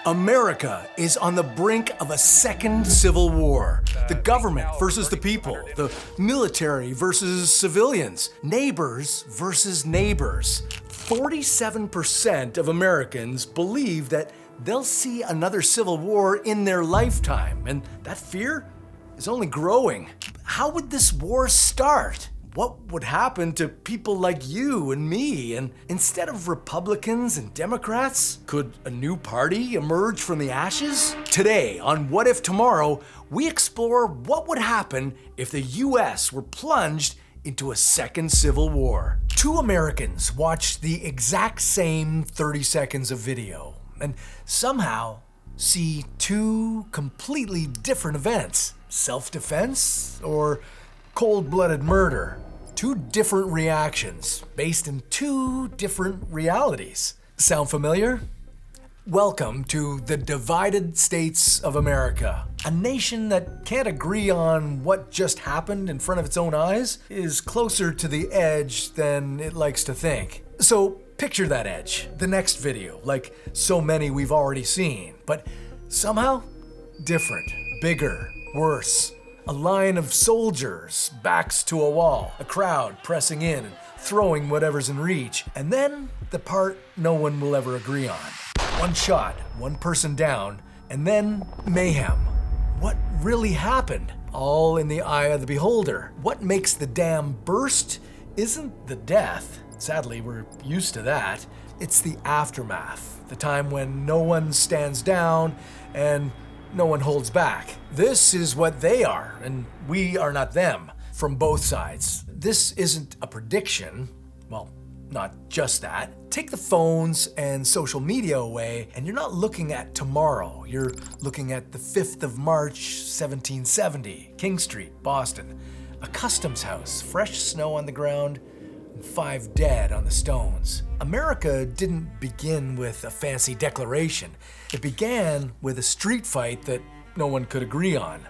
America is on the brink of a second civil war. The government versus the people, the military versus civilians, neighbors versus neighbors. 47% of Americans believe that they'll see another civil war in their lifetime, and that fear is only growing. How would this war start? What would happen to people like you and me? And instead of Republicans and Democrats, could a new party emerge from the ashes? Today on What If Tomorrow, we explore what would happen if the US were plunged into a second civil war. Two Americans watched the exact same 30 seconds of video and somehow see two completely different events. Self-defense or cold-blooded murder? Two different reactions based in two different realities. Sound familiar? Welcome to the divided states of America. A nation that can't agree on what just happened in front of its own eyes is closer to the edge than it likes to think. So picture that edge, the next video, like so many we've already seen, but somehow different, bigger, worse. A line of soldiers, backs to a wall, a crowd pressing in and throwing whatever's in reach, and then the part no one will ever agree on. One shot, one person down, and then mayhem. What really happened? All in the eye of the beholder. What makes the dam burst isn't the death. Sadly, we're used to that. It's the aftermath, the time when no one stands down and no one holds back. This is what they are, and we are not them, from both sides. This isn't a prediction. Well, not just that. Take the phones and social media away, and you're not looking at tomorrow. You're looking at the 5th of March, 1770, King Street, Boston. A customs house, fresh snow on the ground, and 5 dead on the stones. America didn't begin with a fancy declaration. It began with a street fight that no one could agree on.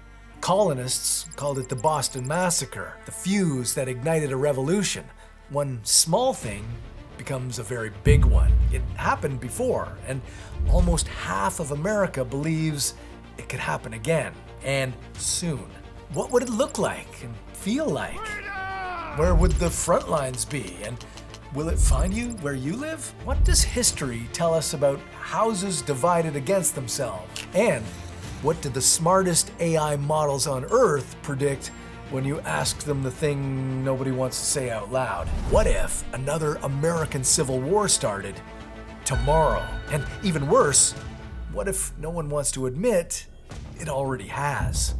Colonists called it the Boston Massacre, the fuse that ignited a revolution. One small thing becomes a very big one. It happened before, and almost half of America believes it could happen again, and soon. What would it look like and feel like? Where would the front lines be, and will it find you where you live? What does history tell us about houses divided against themselves? And what did the smartest AI models on Earth predict when you asked them the thing nobody wants to say out loud? What if another American Civil War started tomorrow? And even worse, what if no one wants to admit it already has?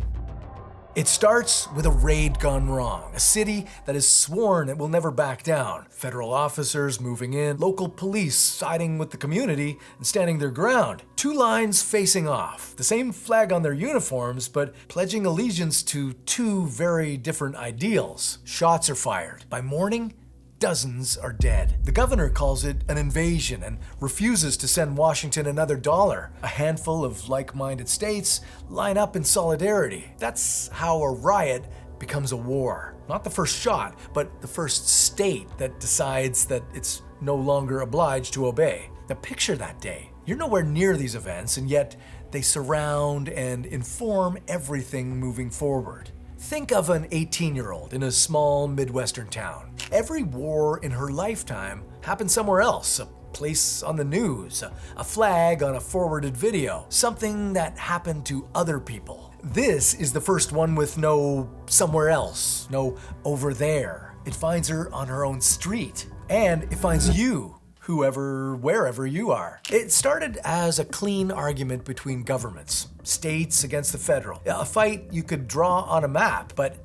It starts with a raid gone wrong, a city that has sworn it will never back down. Federal officers moving in, local police siding with the community and standing their ground. Two lines facing off, the same flag on their uniforms, but pledging allegiance to two very different ideals. Shots are fired. By morning, dozens are dead. The governor calls it an invasion and refuses to send Washington another dollar. A handful of like-minded states line up in solidarity. That's how a riot becomes a war. Not the first shot, but the first state that decides that it's no longer obliged to obey. Now picture that day. You're nowhere near these events, and yet they surround and inform everything moving forward. Think of an 18-year-old in a small Midwestern town. Every war in her lifetime happened somewhere else, a place on the news, a flag on a forwarded video, something that happened to other people. This is the first one with no somewhere else, no over there. It finds her on her own street, and it finds you. Whoever, wherever you are. It started as a clean argument between governments, states against the federal. A fight you could draw on a map, but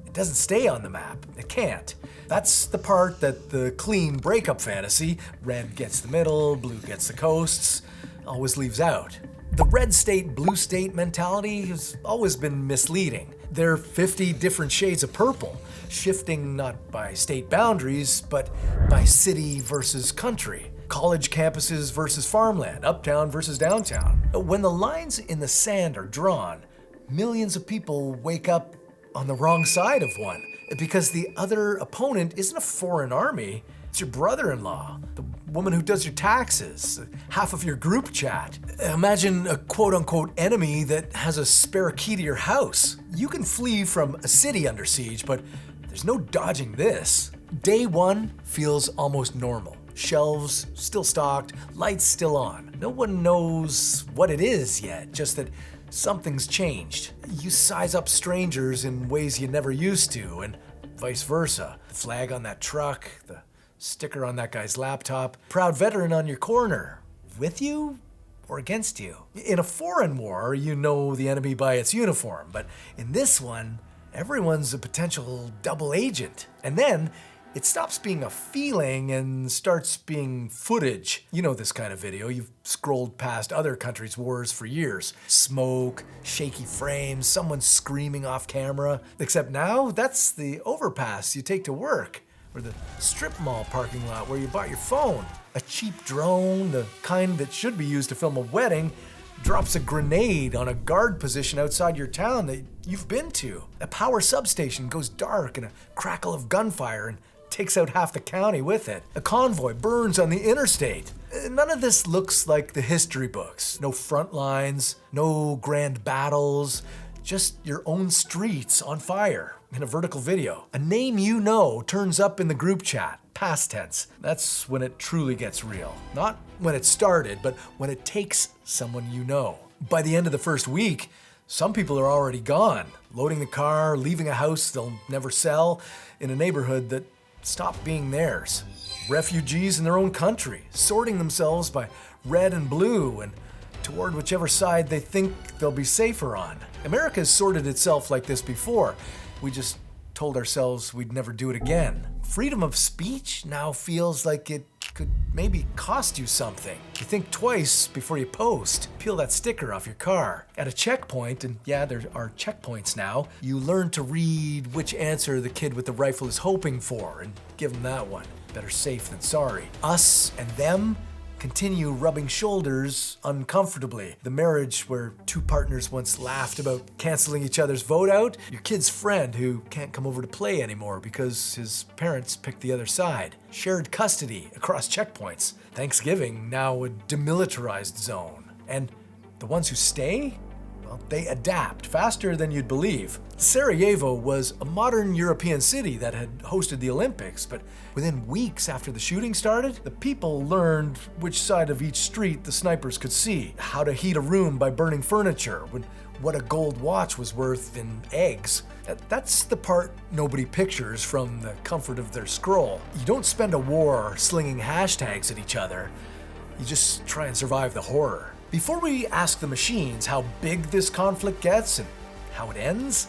it doesn't stay on the map. It can't. That's the part that the clean breakup fantasy, red gets the middle, blue gets the coasts, always leaves out. The red state, blue state mentality has always been misleading. There are 50 different shades of purple, shifting not by state boundaries, but by city versus country, college campuses versus farmland, uptown versus downtown. When the lines in the sand are drawn, millions of people wake up on the wrong side of one, because the other opponent isn't a foreign army, it's your brother-in-law. The woman who does your taxes, half of your group chat. Imagine a quote-unquote enemy that has a spare key to your house. You can flee from a city under siege, but there's no dodging this. Day one feels almost normal. Shelves still stocked, lights still on. No one knows what it is yet, just that something's changed. You size up strangers in ways you never used to, and vice versa. The flag on that truck, the sticker on that guy's laptop, proud veteran on your corner. With you or against you? In a foreign war, you know the enemy by its uniform, but in this one, everyone's a potential double agent. And then it stops being a feeling and starts being footage. You know this kind of video. You've scrolled past other countries' wars for years. Smoke, shaky frames, someone screaming off camera. Except now, that's the overpass you take to work, or the strip mall parking lot where you bought your phone. A cheap drone, the kind that should be used to film a wedding, drops a grenade on a guard position outside your town that you've been to. A power substation goes dark in a crackle of gunfire and takes out half the county with it. A convoy burns on the interstate. None of this looks like the history books. No front lines, no grand battles, just your own streets on fire in a vertical video. A name you know turns up in the group chat, past tense. That's when it truly gets real. Not when it started, but when it takes someone you know. By the end of the first week, some people are already gone, loading the car, leaving a house they'll never sell in a neighborhood that stopped being theirs. Refugees in their own country, sorting themselves by red and blue and toward whichever side they think they'll be safer on. America has sorted itself like this before. We just told ourselves we'd never do it again. Freedom of speech now feels like it could maybe cost you something. You think twice before you post. Peel that sticker off your car. At a checkpoint, and yeah, there are checkpoints now, you learn to read which answer the kid with the rifle is hoping for and give them that one. Better safe than sorry. Us and them continue rubbing shoulders uncomfortably. The marriage where two partners once laughed about canceling each other's vote out. Your kid's friend who can't come over to play anymore because his parents picked the other side. Shared custody across checkpoints. Thanksgiving now a demilitarized zone. And the ones who stay? Well, they adapt faster than you'd believe. Sarajevo was a modern European city that had hosted the Olympics, but within weeks after the shooting started, the people learned which side of each street the snipers could see, how to heat a room by burning furniture, what a gold watch was worth in eggs. That's the part nobody pictures from the comfort of their scroll. You don't spend a war slinging hashtags at each other. You just try and survive the horror. Before we ask the machines how big this conflict gets and how it ends,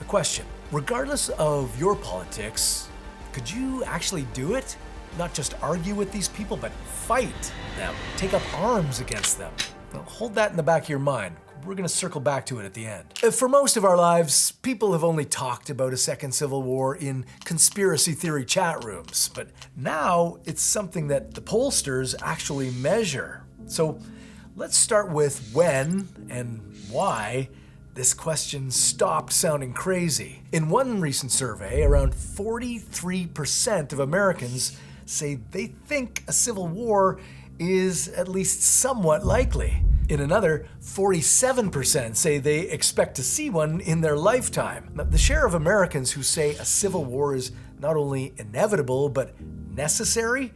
a question. Regardless of your politics, could you actually do it? Not just argue with these people, but fight them. Take up arms against them. Now, hold that in the back of your mind. We're going to circle back to it at the end. For most of our lives, people have only talked about a second civil war in conspiracy theory chat rooms, but now it's something that the pollsters actually measure. So let's start with when and why this question stopped sounding crazy. In one recent survey, around 43% of Americans say they think a civil war is at least somewhat likely. In another, 47% say they expect to see one in their lifetime. Now, the share of Americans who say a civil war is not only inevitable, but necessary,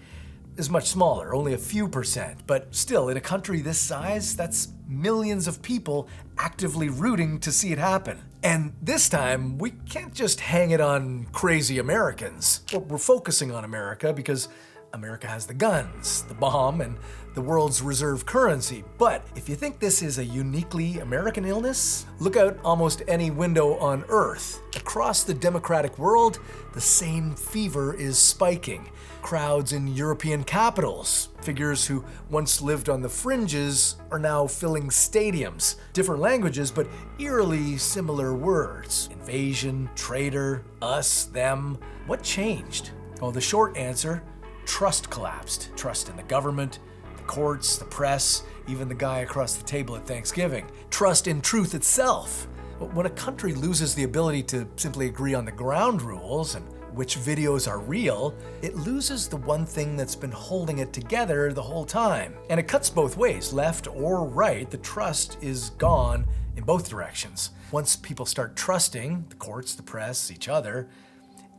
is much smaller, only a few percent. But still, in a country this size, that's millions of people actively rooting to see it happen. And this time, we can't just hang it on crazy Americans. We're focusing on America because America has the guns, the bomb, and the world's reserve currency. But if you think this is a uniquely American illness, look out almost any window on Earth. Across the democratic world, the same fever is spiking. Crowds in European capitals. Figures who once lived on the fringes are now filling stadiums. Different languages, but eerily similar words. Invasion, traitor, us, them. What changed? Well, the short answer, trust collapsed. Trust in the government, the courts, the press, even the guy across the table at Thanksgiving. Trust in truth itself. When a country loses the ability to simply agree on the ground rules and which videos are real, it loses the one thing that's been holding it together the whole time. And it cuts both ways, left or right. The trust is gone in both directions. Once people start trusting the courts, the press, each other,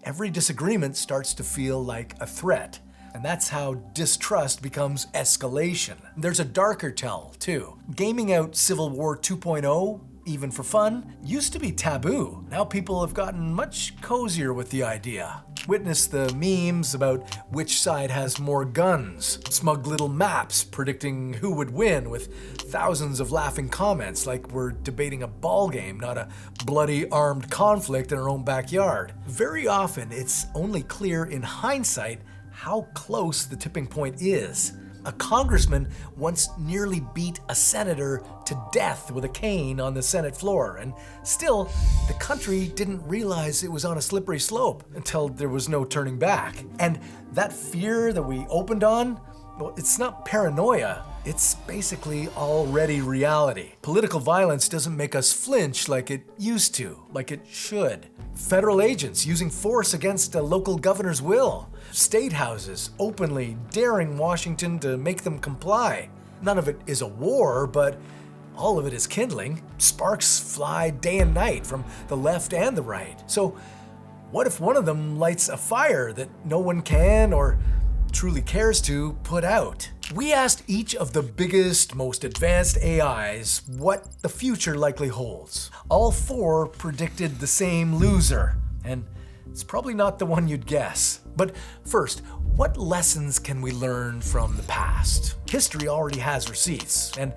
every disagreement starts to feel like a threat. And that's how distrust becomes escalation. There's a darker tell, too. Gaming out Civil War 2.0, even for fun, used to be taboo. Now people have gotten much cozier with the idea. Witness the memes about which side has more guns, smug little maps predicting who would win with thousands of laughing comments like we're debating a ball game, not a bloody armed conflict in our own backyard. Very often, it's only clear in hindsight how close the tipping point is. A congressman once nearly beat a senator to death with a cane on the Senate floor, and still, the country didn't realize it was on a slippery slope until there was no turning back. And that fear that we opened on, well, it's not paranoia. It's basically already reality. Political violence doesn't make us flinch like it used to, like it should. Federal agents using force against a local governor's will. State houses openly daring Washington to make them comply. None of it is a war, but all of it is kindling. Sparks fly day and night from the left and the right. So what if one of them lights a fire that no one can or truly cares to put out? We asked each of the biggest, most advanced AIs what the future likely holds. All four predicted the same loser, and it's probably not the one you'd guess. But first, what lessons can we learn from the past? History already has receipts, and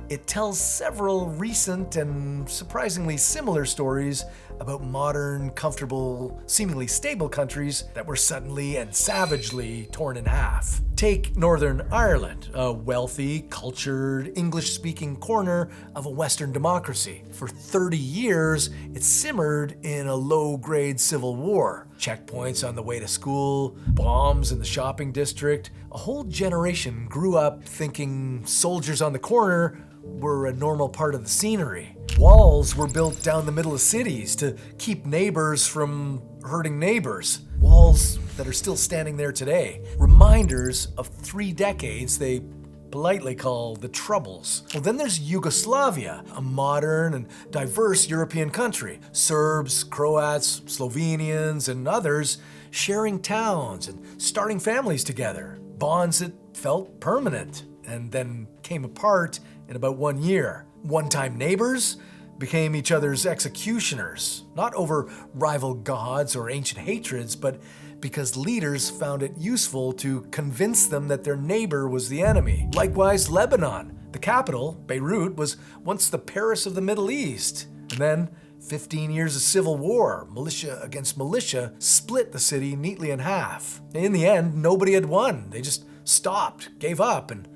it tells several recent and surprisingly similar stories about modern, comfortable, seemingly stable countries that were suddenly and savagely torn in half. Take Northern Ireland, a wealthy, cultured, English-speaking corner of a Western democracy. For 30 years, it simmered in a low-grade civil war. Checkpoints on the way to school, bombs in the shopping district. A whole generation grew up thinking soldiers on the corner were a normal part of the scenery. Walls were built down the middle of cities to keep neighbors from hurting neighbors. Walls that are still standing there today. Reminders of 3 decades they politely call the Troubles. Well, then there's Yugoslavia, a modern and diverse European country. Serbs, Croats, Slovenians, and others sharing towns and starting families together. Bonds that felt permanent and then came apart in about 1 year. One-time neighbors became each other's executioners, not over rival gods or ancient hatreds, but because leaders found it useful to convince them that their neighbor was the enemy. Likewise, Lebanon, the capital, Beirut, was once the Paris of the Middle East. And then 15 years of civil war, militia against militia, split the city neatly in half. In the end, nobody had won. They just stopped, gave up, and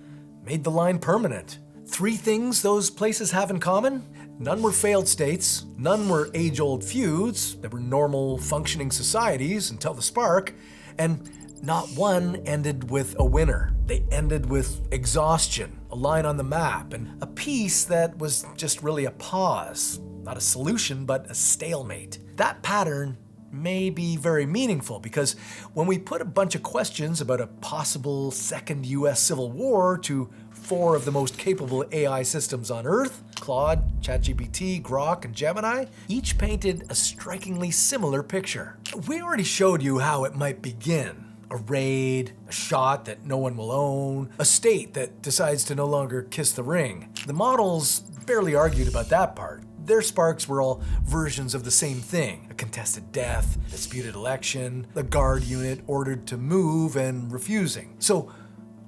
made the line permanent. 3 things those places have in common: none were failed states, none were age-old feuds that were normal, functioning societies until the spark, and not one ended with a winner. They ended with exhaustion, a line on the map, and a peace that was just really a pause. Not a solution, but a stalemate. That pattern may be very meaningful because when we put a bunch of questions about a possible second US Civil War to 4 of the most capable AI systems on Earth, Claude, ChatGPT, Grok, and Gemini, each painted a strikingly similar picture. We already showed you how it might begin. A raid, a shot that no one will own, a state that decides to no longer kiss the ring. The models barely argued about that part. Their sparks were all versions of the same thing: a contested death, a disputed election, a guard unit ordered to move and refusing. So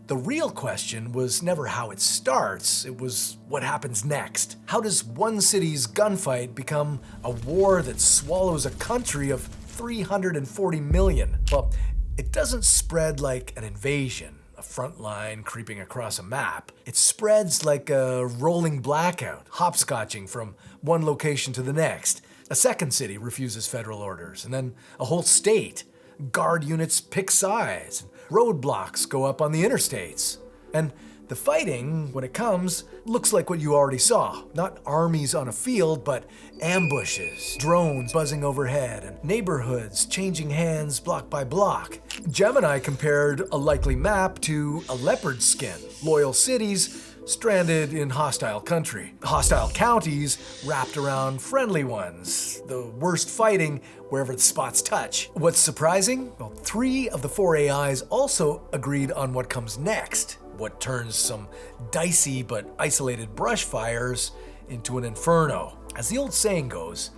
the real question was never how it starts, it was what happens next. How does one city's gunfight become a war that swallows a country of 340 million? Well, it doesn't spread like an invasion, a front line creeping across a map. It spreads like a rolling blackout, hopscotching from one location to the next. A second city refuses federal orders, and then a whole state. Guard units pick sides. Roadblocks go up on the interstates. And the fighting, when it comes, looks like what you already saw. Not armies on a field, but ambushes, drones buzzing overhead, and neighborhoods changing hands block by block. Gemini compared a likely map to a leopard skin. Loyal cities stranded in hostile country. Hostile counties wrapped around friendly ones. The worst fighting wherever the spots touch. What's surprising? Well, 3 of the 4 AIs also agreed on what comes next. What turns some dicey but isolated brush fires into an inferno. As the old saying goes,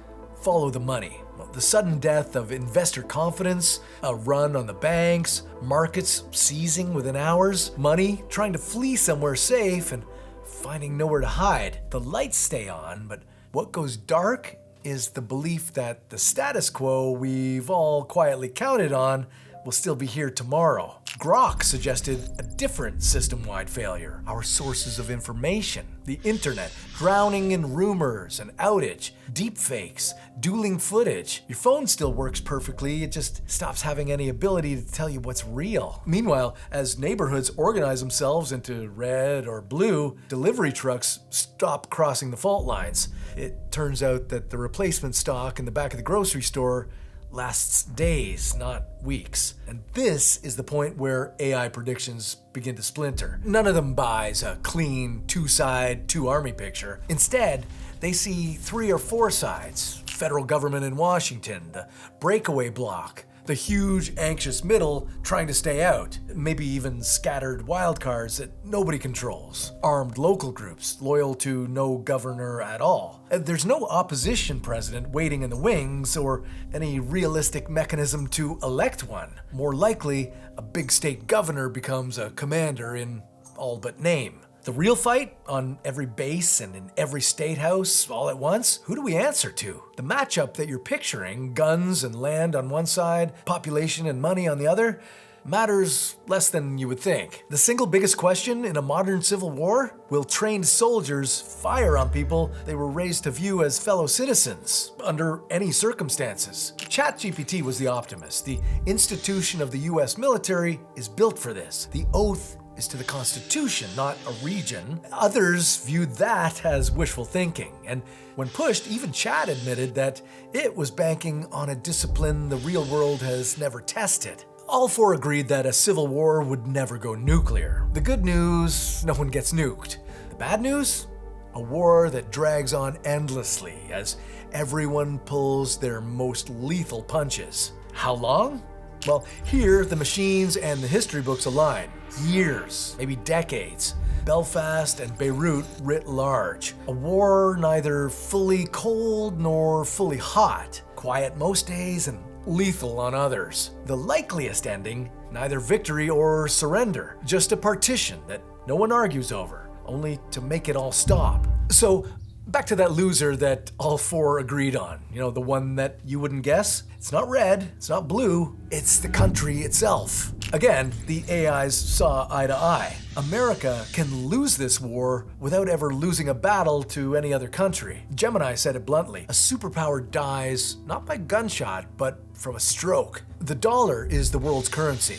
follow the money. The sudden death of investor confidence, a run on the banks, markets seizing within hours, money trying to flee somewhere safe and finding nowhere to hide. The lights stay on, but what goes dark is the belief that the status quo we've all quietly counted on will still be here tomorrow. Grok suggested a different system-wide failure. Our sources of information, the internet, drowning in rumors and outage, deepfakes, dueling footage. Your phone still works perfectly, it just stops having any ability to tell you what's real. Meanwhile, as neighborhoods organize themselves into red or blue, delivery trucks stop crossing the fault lines. It turns out that the replacement stock in the back of the grocery store lasts days, not weeks. And this is the point where AI predictions begin to splinter. None of them buys a clean 2-side, 2-army picture. Instead, they see 3 or 4 sides. Federal government in Washington, the breakaway bloc, the huge anxious middle trying to stay out, maybe even scattered wildcards that nobody controls, armed local groups loyal to no governor at all. There's no opposition president waiting in the wings or any realistic mechanism to elect one. More likely, a big state governor becomes a commander in all but name. The real fight on every base and in every state house all at once? Who do we answer to? The matchup that you're picturing, guns and land on one side, population and money on the other, matters less than you would think. The single biggest question in a modern civil war? Will trained soldiers fire on people they were raised to view as fellow citizens, under any circumstances? ChatGPT was the optimist. The institution of the US military is built for this. The oath is to the Constitution, not a region. Others viewed that as wishful thinking, and when pushed, even Chat admitted that it was banking on a discipline the real world has never tested. All 4 agreed that a civil war would never go nuclear. The good news, no one gets nuked. The bad news? A war that drags on endlessly as everyone pulls their most lethal punches. How long? Well, here the machines and the history books align. Years, maybe decades. Belfast and Beirut writ large. A war neither fully cold nor fully hot. Quiet most days and lethal on others. The likeliest ending, neither victory or surrender. Just a partition that no one argues over, only to make it all stop. So, back to that loser that all 4 agreed on. You know, the one that you wouldn't guess? It's not red, it's not blue, it's the country itself. Again, the AIs saw eye to eye. America can lose this war without ever losing a battle to any other country. Gemini said it bluntly. A superpower dies not by gunshot, but from a stroke. The dollar is the world's currency.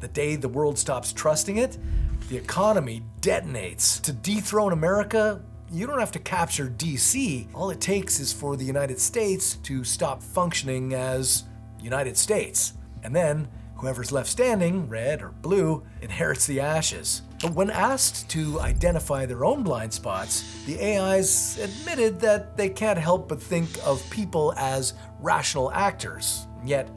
The day the world stops trusting it, the economy detonates. To dethrone America, you don't have to capture DC. All it takes is for the United States to stop functioning as United States. And then, whoever's left standing, red or blue, inherits the ashes. But when asked to identify their own blind spots, the AIs admitted that they can't help but think of people as rational actors. Yet,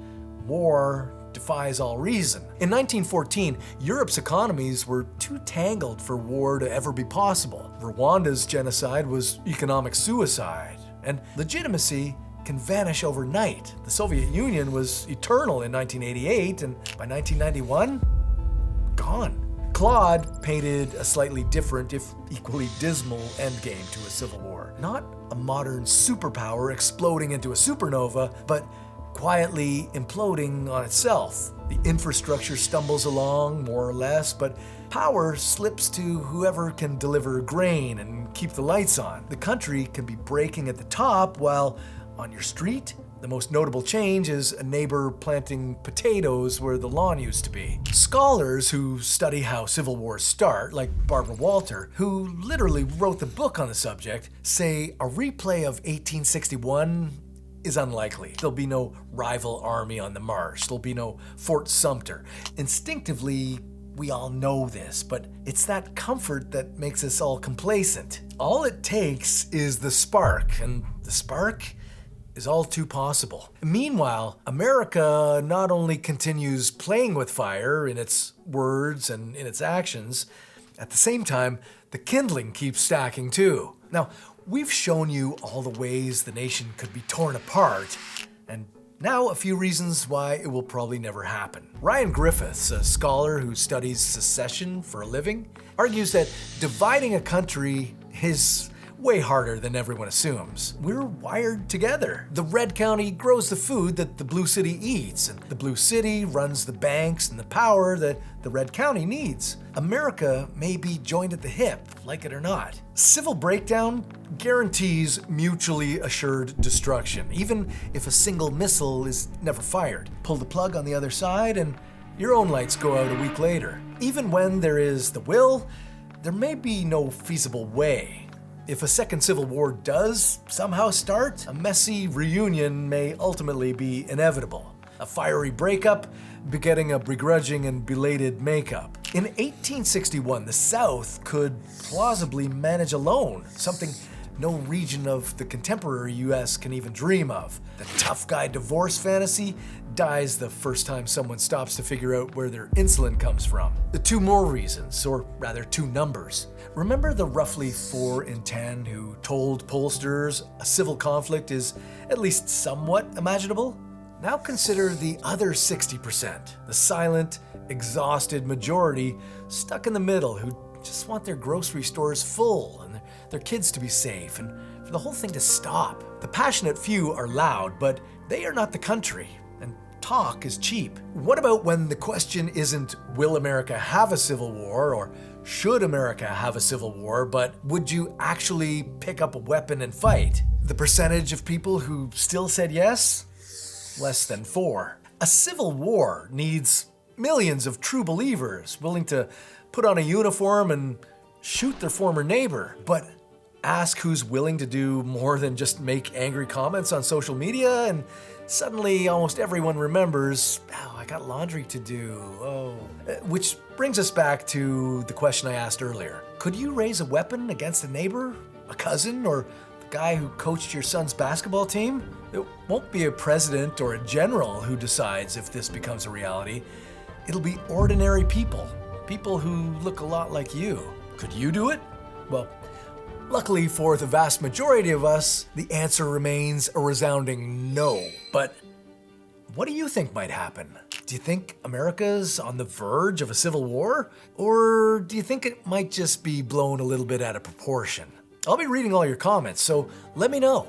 war defies all reason. In 1914, Europe's economies were too tangled for war to ever be possible. Rwanda's genocide was economic suicide, and legitimacy can vanish overnight. The Soviet Union was eternal in 1988, and by 1991, gone. Claude painted a slightly different, if equally dismal, endgame to a civil war. Not a modern superpower exploding into a supernova, but quietly imploding on itself. The infrastructure stumbles along, more or less, but power slips to whoever can deliver grain and keep the lights on. The country can be breaking at the top while on your street, The most notable change is a neighbor planting potatoes where the lawn used to be. Scholars who study how civil wars start, like Barbara Walter, who literally wrote the book on the subject, say a replay of 1861 is unlikely. There'll be no rival army on the march. There'll be no Fort Sumter. Instinctively, we all know this, but it's that comfort that makes us all complacent. All it takes is the spark, and the spark is all too possible. Meanwhile, America not only continues playing with fire in its words and in its actions, at the same time, the kindling keeps stacking too. Now, we've shown you all the ways the nation could be torn apart, and now a few reasons why it will probably never happen. Ryan Griffiths, a scholar who studies secession for a living, argues that dividing a country is way harder than everyone assumes. We're wired together. The red county grows the food that the blue city eats, and the blue city runs the banks and the power that the red county needs. America may be joined at the hip, like it or not. Civil breakdown guarantees mutually assured destruction, even if a single missile is never fired. Pull the plug on the other side and your own lights go out a week later. Even when there is the will, there may be no feasible way. If a second civil war does somehow start, a messy reunion may ultimately be inevitable. A fiery breakup begetting a begrudging and belated makeup. In 1861, the South could plausibly manage alone, something no region of the contemporary US can even dream of. The tough guy divorce fantasy dies the first time someone stops to figure out where their insulin comes from. The two more reasons, or rather two numbers. Remember the roughly 4 in 10 who told pollsters a civil conflict is at least somewhat imaginable? Now consider the other 60%, the silent, exhausted majority stuck in the middle who just want their grocery stores full and their kids to be safe and for the whole thing to stop. The passionate few are loud, but they are not the country, and talk is cheap. What about when the question isn't will America have a civil war or should America have a civil war, but would you actually pick up a weapon and fight? The percentage of people who still said yes? Less than 4. A civil war needs millions of true believers willing to put on a uniform and shoot their former neighbor. But ask who's willing to do more than just make angry comments on social media, and suddenly almost everyone remembers, oh, I got laundry to do, Which brings us back to the question I asked earlier. Could you raise a weapon against a neighbor, a cousin, or the guy who coached your son's basketball team? It won't be a president or a general who decides if this becomes a reality. It'll be ordinary people, people who look a lot like you. Could you do it? Well, luckily for the vast majority of us, the answer remains a resounding no. But what do you think might happen? Do you think America's on the verge of a civil war? Or do you think it might just be blown a little bit out of proportion? I'll be reading all your comments, so let me know.